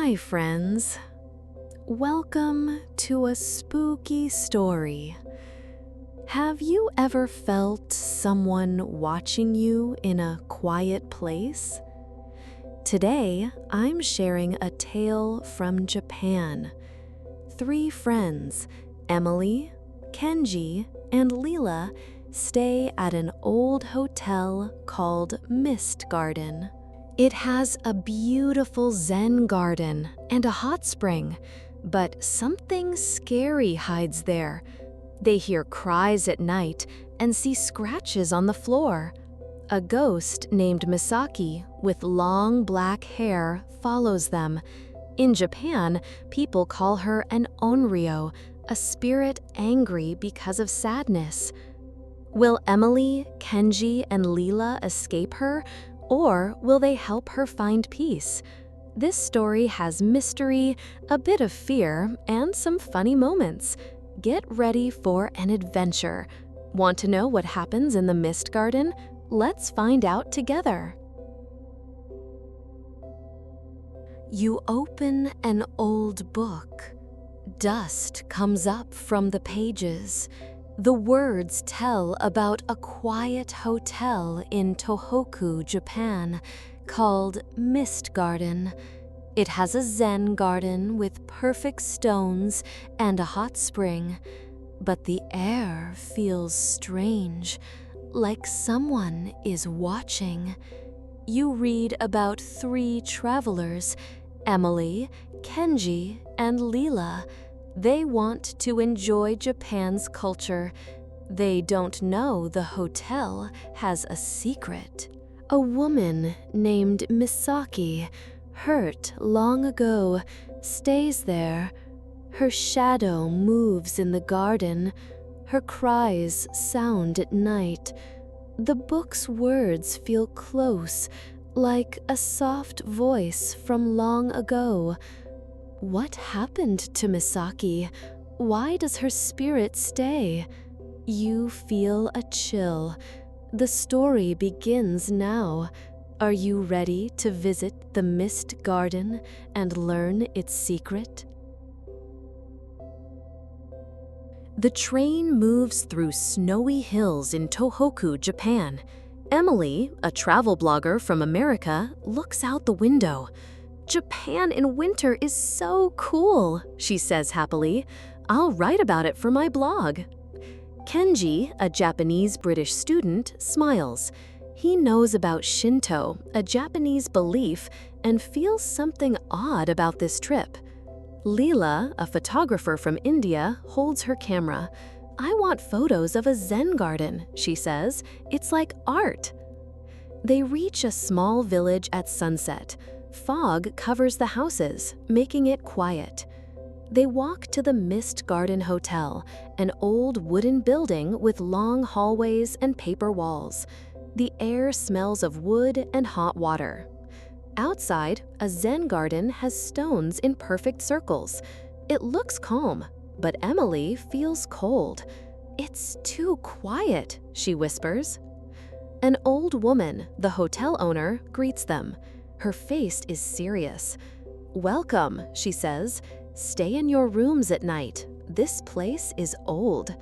Hi, friends. Welcome to a spooky story. Have you ever felt someone watching you in a quiet place? Today, I'm sharing a tale from Japan. 3 friends, Emily, Kenji, and Lila, stay at an old hotel called Mist Garden. It has a beautiful Zen garden and a hot spring, but something scary hides there. They hear cries at night and see scratches on the floor. A ghost named Misaki with long black hair follows them. In Japan, people call her an Onryo, a spirit angry because of sadness. Will Emily, Kenji, and Lila escape her? Or will they help her find peace? This story has mystery, a bit of fear, and some funny moments. Get ready for an adventure. Want to know what happens in the Mist Garden? Let's find out together. You open an old book. Dust comes up from the pages. The words tell about a quiet hotel in Tohoku, Japan, called Mist Garden. It has a Zen garden with perfect stones and a hot spring, but the air feels strange, like someone is watching. You read about 3 travelers, Emily, Kenji, and Lila. They want to enjoy Japan's culture. They don't know the hotel has a secret. A woman named Misaki, hurt long ago, stays there. Her shadow moves in the garden. Her cries sound at night. The book's words feel close, like a soft voice from long ago. What happened to Misaki? Why does her spirit stay? You feel a chill. The story begins now. Are you ready to visit the Mist Garden and learn its secret? The train moves through snowy hills in Tohoku, Japan. Emily, a travel blogger from America, looks out the window. Japan in winter is so cool, she says happily. I'll write about it for my blog. Kenji, a Japanese-British student, smiles. He knows about Shinto, a Japanese belief, and feels something odd about this trip. Lila, a photographer from India, holds her camera. I want photos of a Zen garden, she says. It's like art. They reach a small village at sunset. Fog covers the houses, making it quiet. They walk to the Mist Garden Hotel, an old wooden building with long hallways and paper walls. The air smells of wood and hot water. Outside, a Zen garden has stones in perfect circles. It looks calm, but Emily feels cold. It's too quiet, she whispers. An old woman, the hotel owner, greets them. Her face is serious. Welcome, she says. Stay in your rooms at night. This place is old.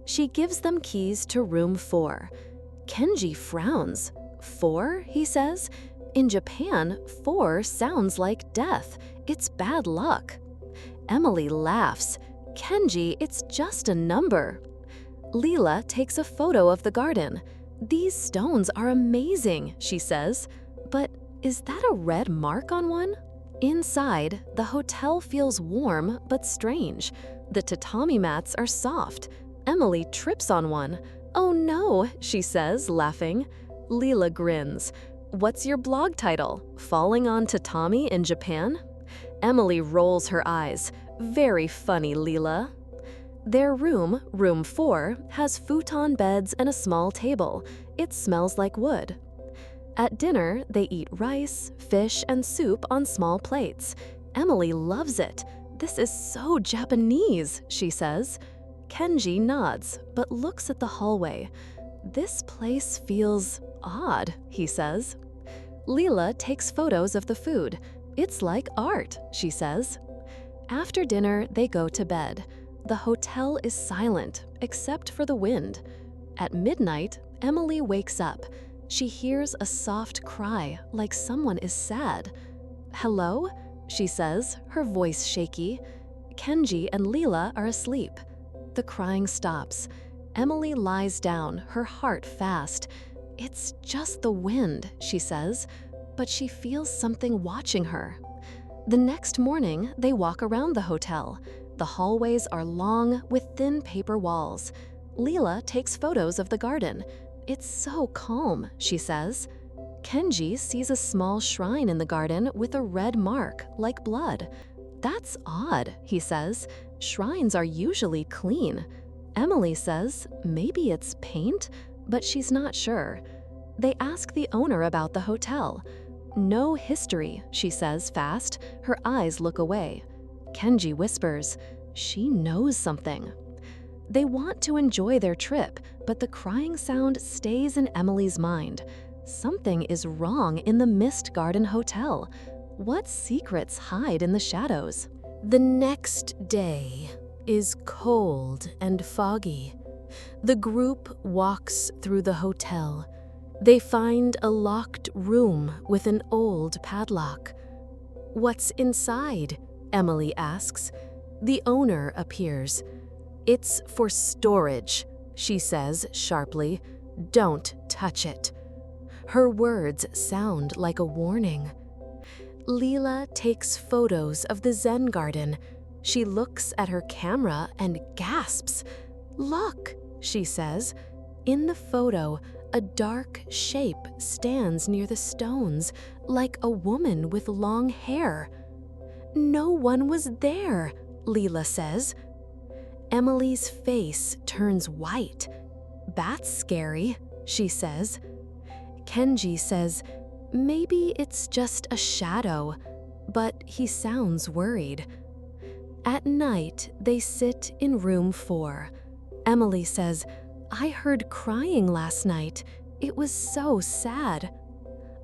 She gives them keys to room 4. Kenji frowns. 4, he says. In Japan, 4 sounds like death. It's bad luck. Emily laughs. Kenji, it's just a number. Lila takes a photo of the garden. These stones are amazing, she says. But is that a red mark on one? Inside, the hotel feels warm but strange. The tatami mats are soft. Emily trips on one. Oh no, she says, laughing. Lila grins. What's your blog title? Falling on tatami in Japan? Emily rolls her eyes. Very funny, Lila. Their room, room 4, has futon beds and a small table. It smells like wood. At dinner, they eat rice, fish, and soup on small plates. Emily loves it. This is so Japanese, she says. Kenji nods, but looks at the hallway. This place feels odd, he says. Lila takes photos of the food. "It's like art," she says. After dinner, they go to bed. The hotel is silent, except for the wind. At midnight, Emily wakes up. She hears a soft cry, like someone is sad. "Hello?" she says, her voice shaky. Kenji and Lila are asleep. The crying stops. Emily lies down, her heart fast. "It's just the wind," she says, but she feels something watching her. The next morning, they walk around the hotel. The hallways are long, with thin paper walls. Lila takes photos of the garden. "It's so calm," she says. Kenji sees a small shrine in the garden with a red mark, like blood. "That's odd," he says. "Shrines are usually clean." Emily says maybe it's paint, but she's not sure. They ask the owner about the hotel. "No history," she says fast. Her eyes look away. Kenji whispers, "She knows something." They want to enjoy their trip, but the crying sound stays in Emily's mind. Something is wrong in the Mist Garden Hotel. What secrets hide in the shadows? The next day is cold and foggy. The group walks through the hotel. They find a locked room with an old padlock. "What's inside?" Emily asks. The owner appears. "It's for storage," she says sharply. "Don't touch it." Her words sound like a warning. Lila takes photos of the Zen garden. She looks at her camera and gasps. "Look," she says. In the photo, a dark shape stands near the stones, like a woman with long hair. "No one was there," Lila says. Emily's face turns white. "That's scary," she says. Kenji says, "Maybe it's just a shadow," but he sounds worried. At night, they sit in room 4. Emily says, "I heard crying last night. It was so sad."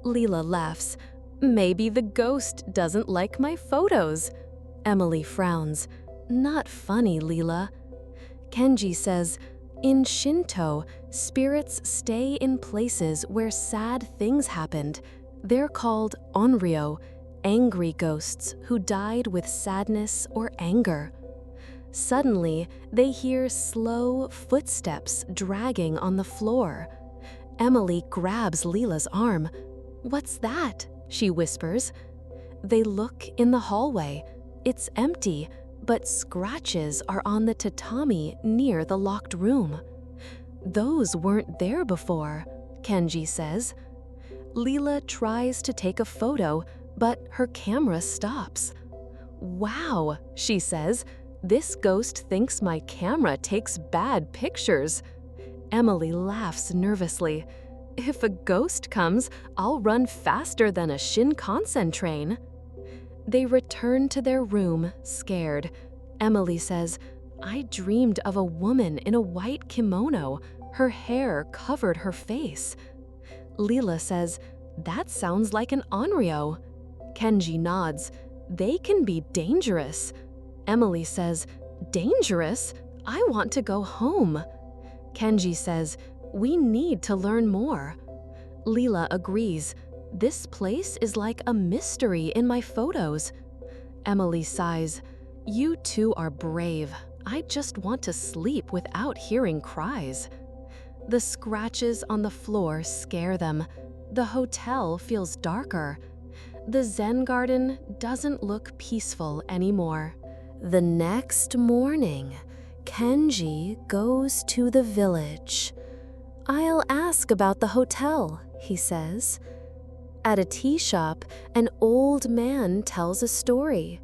Lila laughs. "Maybe the ghost doesn't like my photos." Emily frowns. "Not funny, Lila." Kenji says, "In Shinto, spirits stay in places where sad things happened. They're called Onryo, angry ghosts who died with sadness or anger." Suddenly, they hear slow footsteps dragging on the floor. Emily grabs Lila's arm. "What's that?" she whispers. They look in the hallway. It's empty, but scratches are on the tatami near the locked room. "Those weren't there before," Kenji says. Lila tries to take a photo, but her camera stops. "Wow," she says. "This ghost thinks my camera takes bad pictures." Emily laughs nervously. "If a ghost comes, I'll run faster than a Shinkansen train." They return to their room, scared. Emily says, "I dreamed of a woman in a white kimono. Her hair covered her face." Lila says, "That sounds like an Onryo." Kenji nods. "They can be dangerous." Emily says, "Dangerous? I want to go home." Kenji says, "We need to learn more." Lila agrees. "This place is like a mystery in my photos." Emily sighs. "You two are brave. I just want to sleep without hearing cries." The scratches on the floor scare them. The hotel feels darker. The Zen garden doesn't look peaceful anymore. The next morning, Kenji goes to the village. "I'll ask about the hotel," he says. At a tea shop, an old man tells a story.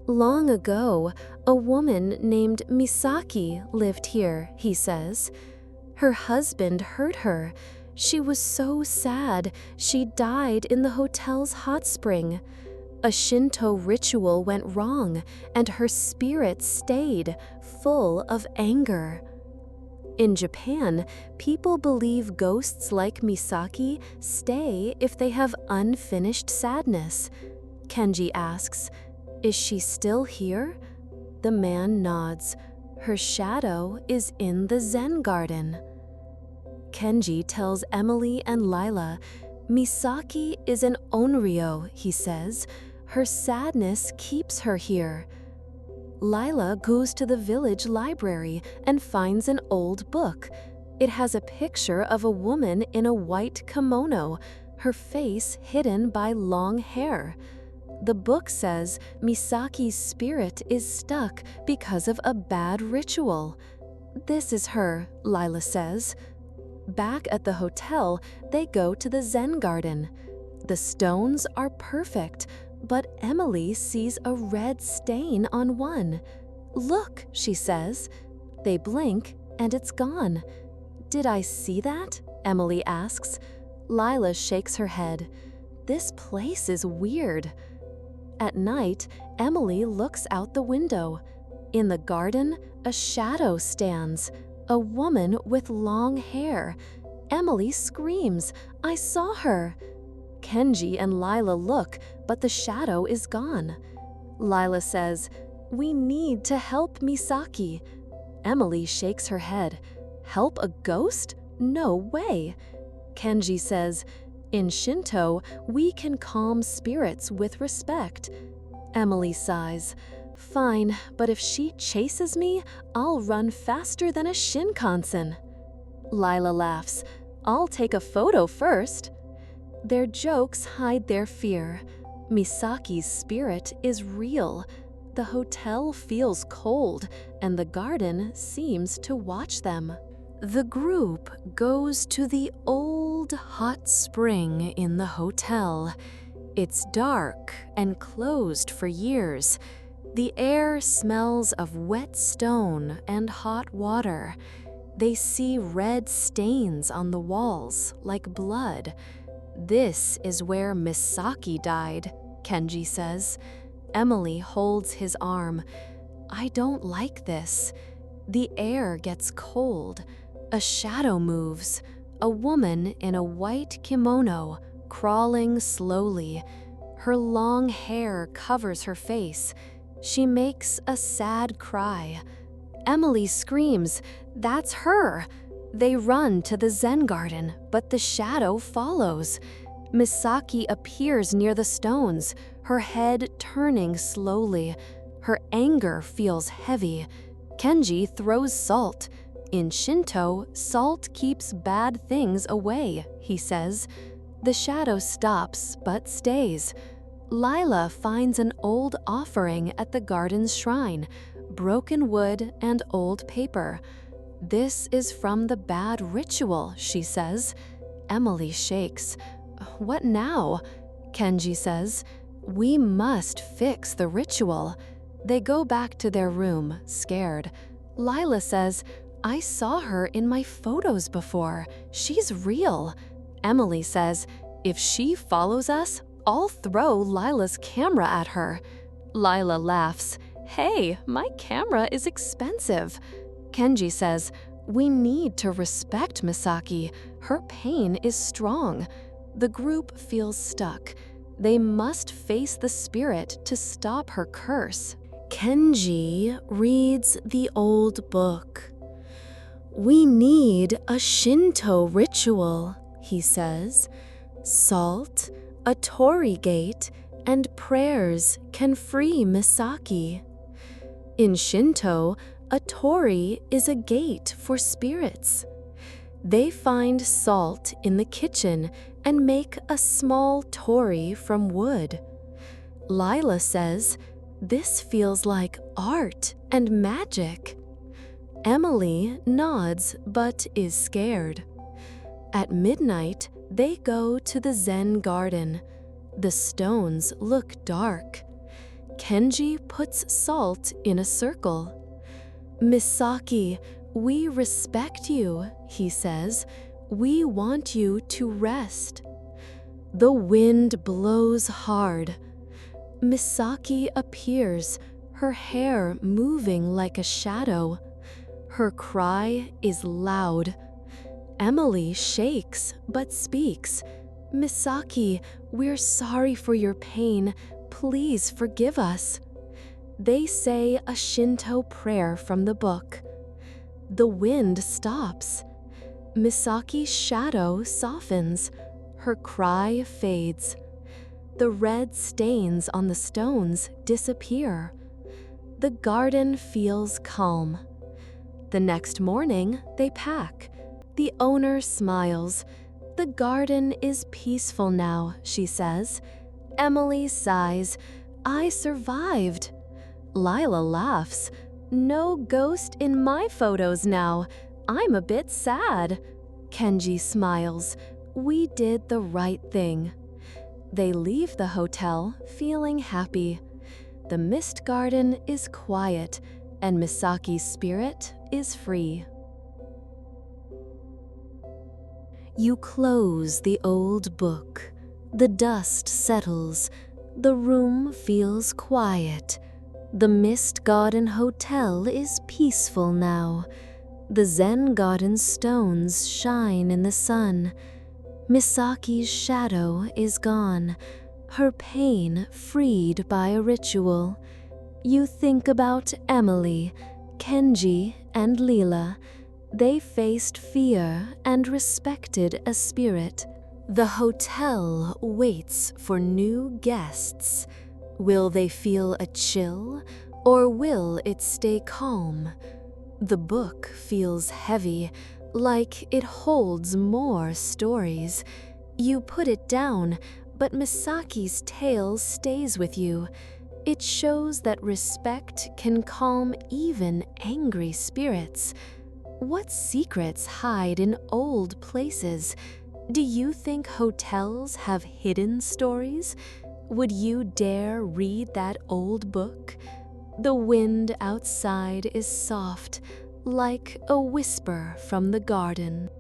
"Long ago, a woman named Misaki lived here," he says. "Her husband hurt her. She was so sad, she died in the hotel's hot spring. A Shinto ritual went wrong, and her spirit stayed, full of anger." In Japan, people believe ghosts like Misaki stay if they have unfinished sadness. Kenji asks. Is she still here? The man nods. Her shadow is in the Zen garden. Kenji tells Emily and Lila, Misaki is an Onryo, he says. Her sadness keeps her here. Lila goes to the village library and finds an old book. It has a picture of a woman in a white kimono, her face hidden by long hair. The book says Misaki's spirit is stuck because of a bad ritual. This is her, Lila says. Back at the hotel, they go to the Zen garden. The stones are perfect, but Emily sees a red stain on one. Look, she says. They blink, and it's gone. Did I see that? Emily asks. Lila shakes her head. This place is weird. At night, Emily looks out the window. In the garden, a shadow stands, a woman with long hair. Emily screams, I saw her. Kenji and Lila look, but the shadow is gone. Lila says, we need to help Misaki. Emily shakes her head. Help a ghost? No way. Kenji says, in Shinto, we can calm spirits with respect. Emily sighs. Fine, but if she chases me, I'll run faster than a Shinkansen. Lila laughs. I'll take a photo first. Their jokes hide their fear. Misaki's spirit is real. The hotel feels cold, and the garden seems to watch them. The group goes to the old hot spring in the hotel. It's dark and closed for years. The air smells of wet stone and hot water. They see red stains on the walls, like blood. This is where Misaki died, Kenji says. Emily holds his arm. I don't like this. The air gets cold. A shadow moves. A woman in a white kimono, crawling slowly. Her long hair covers her face. She makes a sad cry. Emily screams, that's her! They run to the Zen garden, but the shadow follows. Misaki appears near the stones, her head turning slowly. Her anger feels heavy. Kenji throws salt. In Shinto, salt keeps bad things away, he says. The shadow stops, but stays. Lila finds an old offering at the garden's shrine, broken wood and old paper. This is from the bad ritual, she says. Emily shakes. What now? Kenji says. We must fix the ritual. They go back to their room, scared. Lila says, I saw her in my photos before. She's real. Emily says, if she follows us, I'll throw Lila's camera at her. Lila laughs. Hey, my camera is expensive. Kenji says, we need to respect Misaki. Her pain is strong. The group feels stuck. They must face the spirit to stop her curse. Kenji reads the old book. We need a Shinto ritual, he says. Salt, a torii gate, and prayers can free Misaki. In Shinto, a torii is a gate for spirits. They find salt in the kitchen and make a small torii from wood. Lila says, this feels like art and magic. Emily nods but is scared. At midnight, they go to the Zen garden. The stones look dark. Kenji puts salt in a circle. Misaki, we respect you, he says. We want you to rest. The wind blows hard. Misaki appears, her hair moving like a shadow. Her cry is loud. Emily shakes but speaks. Misaki, we're sorry for your pain, Please forgive us." They say a Shinto prayer from the book. The wind stops. Misaki's shadow softens. Her cry fades. The red stains on the stones disappear. The garden feels calm. The next morning, they pack. The owner smiles. "The garden is peaceful now," she says. Emily sighs. "I survived." Lila laughs. "No ghost in my photos now. I'm a bit sad." Kenji smiles. "We did the right thing." They leave the hotel feeling happy. The mist garden is quiet, and Misaki's spirit is free. You close the old book. The dust settles. The room feels quiet. The Mist Garden Hotel is peaceful now. The Zen Garden stones shine in the sun. Misaki's shadow is gone, her pain freed by a ritual. You think about Emily, Kenji, and Lila. They faced fear and respected a spirit. The hotel waits for new guests. Will they feel a chill, or will it stay calm? The book feels heavy, like it holds more stories. You put it down, but Misaki's tale stays with you. It shows that respect can calm even angry spirits. What secrets hide in old places? Do you think hotels have hidden stories? Would you dare read that old book? The wind outside is soft, like a whisper from the garden.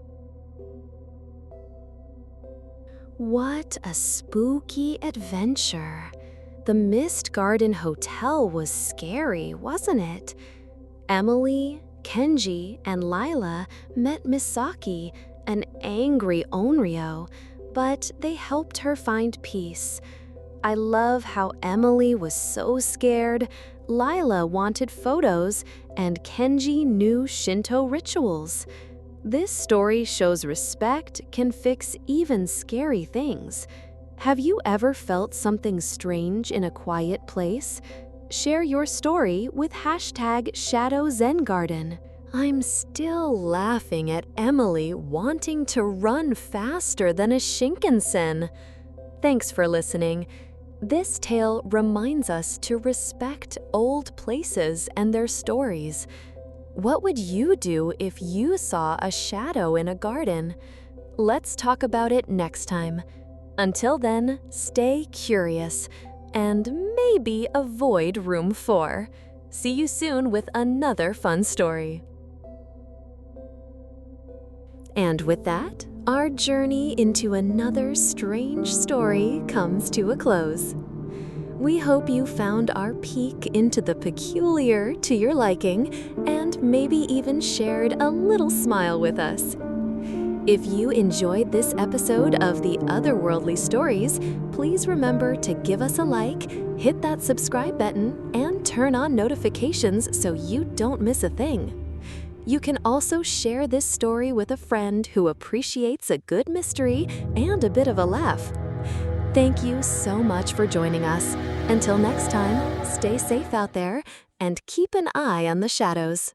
What a spooky adventure. The Mist Garden Hotel was scary, wasn't it? Emily, Kenji, and Lila met Misaki, an angry Onryo, but they helped her find peace. I love how Emily was so scared, Lila wanted photos, and Kenji knew Shinto rituals. This story shows respect can fix even scary things. Have you ever felt something strange in a quiet place? Share your story with #ShadowZenGarden. I'm still laughing at Emily wanting to run faster than a Shinkansen. Thanks for listening. This tale reminds us to respect old places and their stories. What would you do if you saw a shadow in a garden? Let's talk about it next time. Until then, stay curious and maybe avoid room 4. See you soon with another fun story. And with that, our journey into another strange story comes to a close. We hope you found our peek into the peculiar to your liking and maybe even shared a little smile with us. If you enjoyed this episode of the Otherworldly Stories, please remember to give us a like, hit that subscribe button, and turn on notifications so you don't miss a thing. You can also share this story with a friend who appreciates a good mystery and a bit of a laugh. Thank you so much for joining us. Until next time, stay safe out there and keep an eye on the shadows.